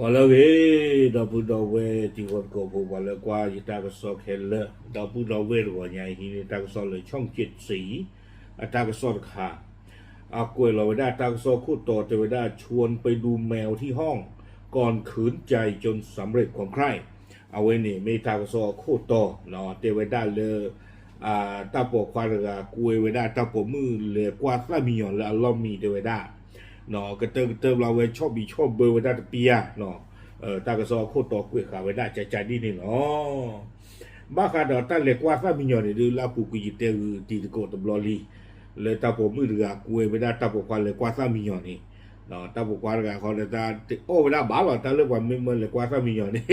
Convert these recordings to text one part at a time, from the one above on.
Wala we da bu da we ti kon ko bu wala kwa yi ta ko so khe le da bu da we ro nya hi ni ta ko so le ช่องเจ็ดสีตาก็สอดขากวยเราได้ตาก็สอคู่ต่อเทวดาชวนไปดูแมวที่ห้องก่อนขืนใจจนสำเร็จความใคร่เอาไว้นี่ไม่ตาก็สอคู่ต่อเนาะเทวดาเลยตาปกควาระกวยเวดาตาปกมือเลยกว่าซามีหยอนเลยอัลลอฮ์มีเทวดาเนาะก็เติมเราไว้ชอบบีชอบเบอร์เวดาตะเปียเนาะตาก็สอคู่ต่อกวยขาเวดาใจดีนี่เนาะบ้าขาดตาเล็กว่าซามีหยอนนี่ดูลาปูกุยิเตอร์ตีตะโกตบลอลีเลยตาผมมือเรือกวยเวดาตาปกควาเลยกว่าซามีหยอนนี่เนาะตาปกควาระเขาเลยตาโอ้เวดาบ้าหรอตาเลือกว่าไม่เหมือนเลยกว่าซามีหยอนนี่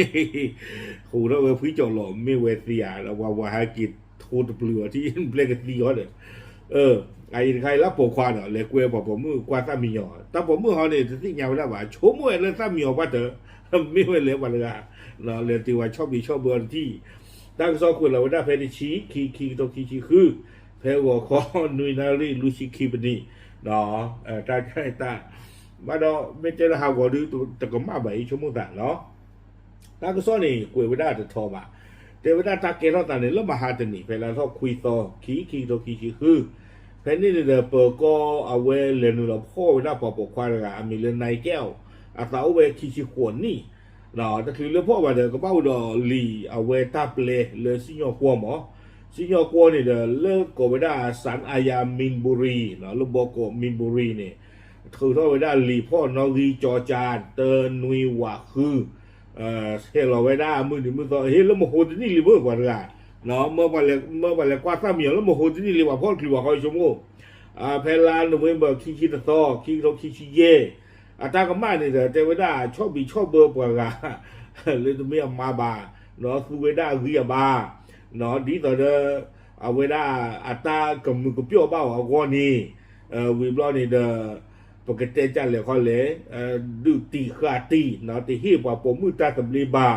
ขู่เราเวฟิจอหล่อไม่เวเสียแล้วว่าหากิจโทษเปลือที่เปลือกตีเขาเลยไอ้ใครรับปกควาเนาะเลยกวยบอกผมมือกว่าซามีหยอนตาผมมือเขาเนี่ยที่ยาวแล้วว่าชั่วโมงเลยซามีหยอนว่าเถอะไม่เวเลยวันละเนาะเลยตีว่าชอบบีชอบเบอร์ที่ตั้งซอกคุยเราได้เพดิชีคีตัวคีชีคือเพวคอนุยนารีลูชิคีปนีเนาะตาใช่ตามาดอไม่เจอหาวดูตัวตะกมาใบชั่วโมงแต่เนาะตาก็ซ้อนนี่คุยไม่ได้จะทอมาแต่เวลาตาเกล้าตาเนี่ยแล้วมาหาตัวนี่เวลาเขาคุยต่อคีตัวคีชีคือเพนี่เดี๋ยวเปิดก็เอาไว้เรียนรู้พ่อเวลาปอปควายอะไรมีเรียนในแก้วอาสาเอาไว้คีชีขวนนี่เนาะแต่คือเรื่องพ่อว่าเดี๋ยวก็เป้าดอลีเอาไว้ตาเปลเลยสิญอกัวหมอสิญอกัวนี่เดี๋ยวเลิกก็ไม่ได้ศาลอาญามินบุรีเนาะลูกบอกก็มินบุรีเนี่ยคือถ้าไม่ได้ลีพ่อนอรีจอจานเตอร์นุยวะคือเฮ้เราไม่ได้มือนี่มือต่อเฮ้แล้วมาโหดนี่รีเวอร์กว่าละเนาะเมื่อวันแรกกว่าสามีแล้วมาโหดนี่รีว่าพ่อคือว่าเขาชั่วโมงเพลานโนเวมเบอร์คีตะซอคีเยตาก็มาเนี่ยแต่เวลาชอบบีชอบเบอร์กว่าละเลยตัวเมียมาบาเนาะคือเวลาเรียบาเนาะดีต่อเด้อเวลาตากับมือกับเปี้ยวเบ้าเอาก้อนนี้วิบล้อนี่เด้อปกติจะเลยเขาเลยดูตีขาตีเนาะตีฮีบว่าผมมือตาตบลีบา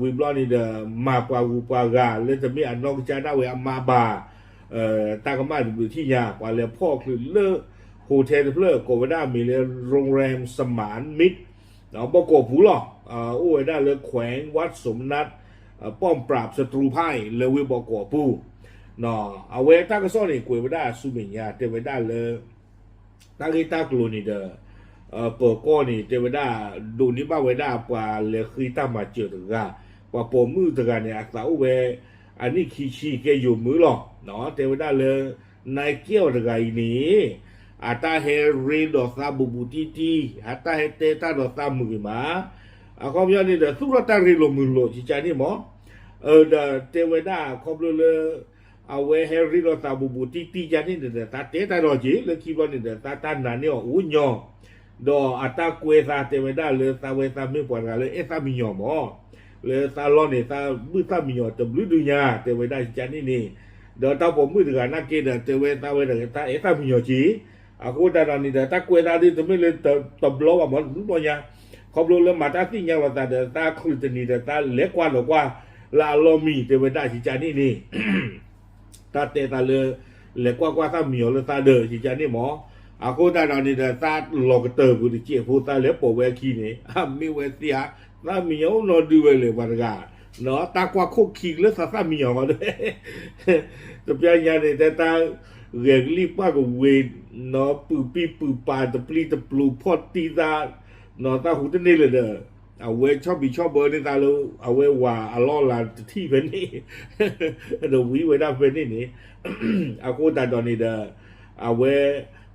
วิบล้อนี่เด้อมาปาวูปากาเลยจะมีอันนอกใจได้เวมาบาตาก็มาดูที่ยากว่าเลยพ่อคือเลิกโฮเทลเลิกก็เวลามีเลยโรงแรมสมานมิตรเนาะบอกกูหรอกโอ้ยได้เลยแขวงวัดสมนัตป้อมปราบศัตรูไพ่เลยวิบอกกูปูเนาะเอาไว้ตาก็ซ่อนนี่กูไม่ได้สุบิญญาเทวดาเลยตากีตากลูนี่เด้อเปิดก้อนนี่เทวดาดูนี่บ้าไว้ได้กว่าเลยคือตามาเจอถึงกันว่าปมมือถึงกันเนี่ยสาวเวอันนี้ขี้ชี้แกอยู่มือหรอกเนาะเทวดาเลยนายเกี้ยวถึงไงนี่ตาเฮรีดอซาบุบุตีตาเฮเตตาดอซามือมาเขาบอกนี่เด้อสุรตารีลมือโลจิจานี่หมอเด้อเทวดาเขาบอกเลยเอาไว้เฮรีดอซาบุบุตีจานี่เด้อตาเตตาดอจีเลยคิดว่านี่เด้อตานานี่อุ้ยยอดอตากวยซาเทวดาเลยซาเวซาไม่ปวดกันเลยซามียอหมอเลยซาลอนเนี่ยซามือซามียอตบลือดุญาเทวดาจานี่นี่เดี๋ยวตาผมมือถึงกันนักเกณฑ์เทวดาเวดาตาซามียอจีaku dah ni dah tak kuat tadi tu mesti terbelok apa semuanya kau belum lemat tapi yang waktu dah tak kuat ni dah tak lekwa lekwa la lomi tu dah si jadi ni tak tak lekwa kwa tak mio le tak ada si jadi mo aku dah ni dah tak lok ter bu di cik fu tak le po we ki ni mi we sia tak mio no du we le warga no tak kwa ko ki le sa sa mio ma de tapi yang ni takเรียกรีบว่าก็เวเนาะปื้อปีปื้อปาตะปลีตะปลูพอดตีตาเนาะตาหูตะนี่เลยเด้อเอาเวชอบบีชอบเบอร์นี่ตาเราเอาเวว่าอลอลาที่เป็นนี่เดี๋ยววิไว้ได้เป็นนี่นี่เอาโคตาตอนนี้เด้อเอาเว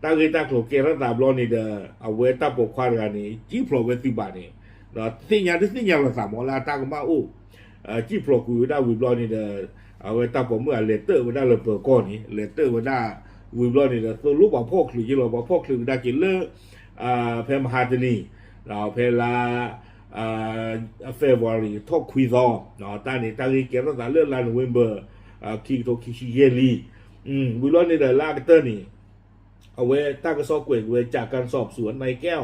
ตาเกตาโคเกระตาบลอนี่เด้อเอาเวตาปกควากันนี่จีโปรเวติบานี่เนาะสิ่งอย่างละสามละตาก็มาอู้จีโปรกูได้วิบลอนี่เด้อเอาไว้ตาผมเมื่อเลเตอร์วันได้เลยเปิดก้อนนี้เลเตอร์วันได้วิบลอนี่นะตัวลูกบอกพ่อคลุยยี่เราบอกพ่อคลุยได้กินเลือเพมฮาร์ดนี่เราเพลาเฟบรุรีทอกควิซอเนาะตานี่ตาลีเก็บรักษาเลือดลาโนเวมเบอร์คิโตคิชิเยลีวิบลอนี่เดลาเตอร์นี่เอาไว้ตากระสอบเกวกเวจากการสอบสวนในแก้ว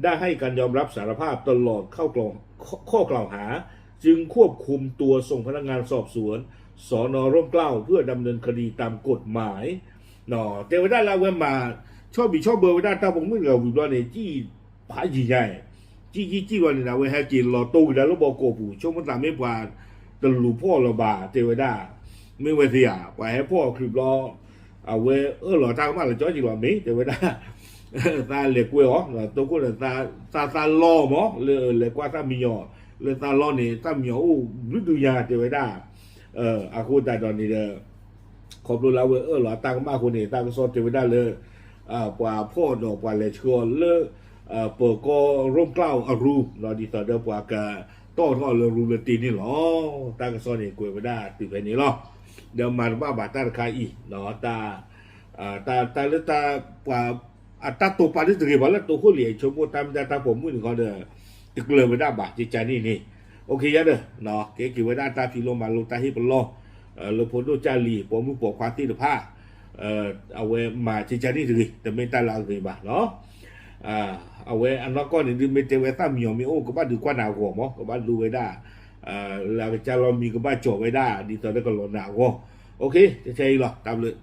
ได้ให้การยอมรับสารภาพตลอดข้อกล่าวหาจึงควบคุมตัวส่งพนักงานสอบสวนสน.ร่มเกล้าเพื่อดำเนินคดีตามกฎหมายเนาะแต่ว่าได้แล้วเว้นมาชอบบีชอบเบอร์ว่าได้ตาผมมือกับวิบลอนี่จี้ผาจีใหญ่ จีวันนี่นะเว้ยให้จีนรอตู้แล้วเราบอกโกปูช่วงมันตามไม่กว่าตลูพ่อเราบาเทวดาไม่เวทีอ่ะว่าให้พ่อคลิปรอเอาเว้ยหล่อทางมาเลยจ้อยจีหล่อมีเทวดาตาเหล็กเว้ยอ๋อตัวกูเลยตาล่อหมอเลยกว่าตามีหยอเลยตาล่อนี่ตามีหยออู้ฤดูยาเทวดาอาคูแต่ตอนนี้เด้อขอบรู้แล้วเว้ยหล่อตั้งมาคนนี้ตั้งซอเทวดาเลยกว่าพ่อดอกกว่าเลยชัวเลยเปิดก็ร่มเกล้าอารูเราดีต่อเดิมกว่ากะต้อทอดเรือรูเรือตีนี่หรอตั้งกระซอนนี่กวยไม่ได้ติดไปนี่หรอเดี๋ยวมาว่าบาตาคาอีเนาะตาหรือตากว่าตาตัวปลาที่ถึงวันแล้วตัวคู่เหลี่ยชมพูตามตาผมมือหนึ่งเขาเด้อติดเกลือไม่ได้บาจิตใจนี่โอเคยัดเด้อเนาะเก๋กี่ไว้ได้ตาพิโลมาลงตาฮิปโลเราพ้นด้วยจารีผมมือปกความที่เดือผ้าเอาไว้มาจิตใจนี่ถึงแต่ไม่ตาเราถึงบาเนาะเอาไว้อันนั้นก็นี่ดูไม่เจอไว้ตั้มมีโอ้ก็บ้านดูกว่าหนาวหัวมั้งก็บ้านดูไว้ได้แล้วจะเรามีก็บ้านโจไว้ได้ดีตอนนั้นก็หลอนหนาวหัวโอเคจะใช่หรอตามเลย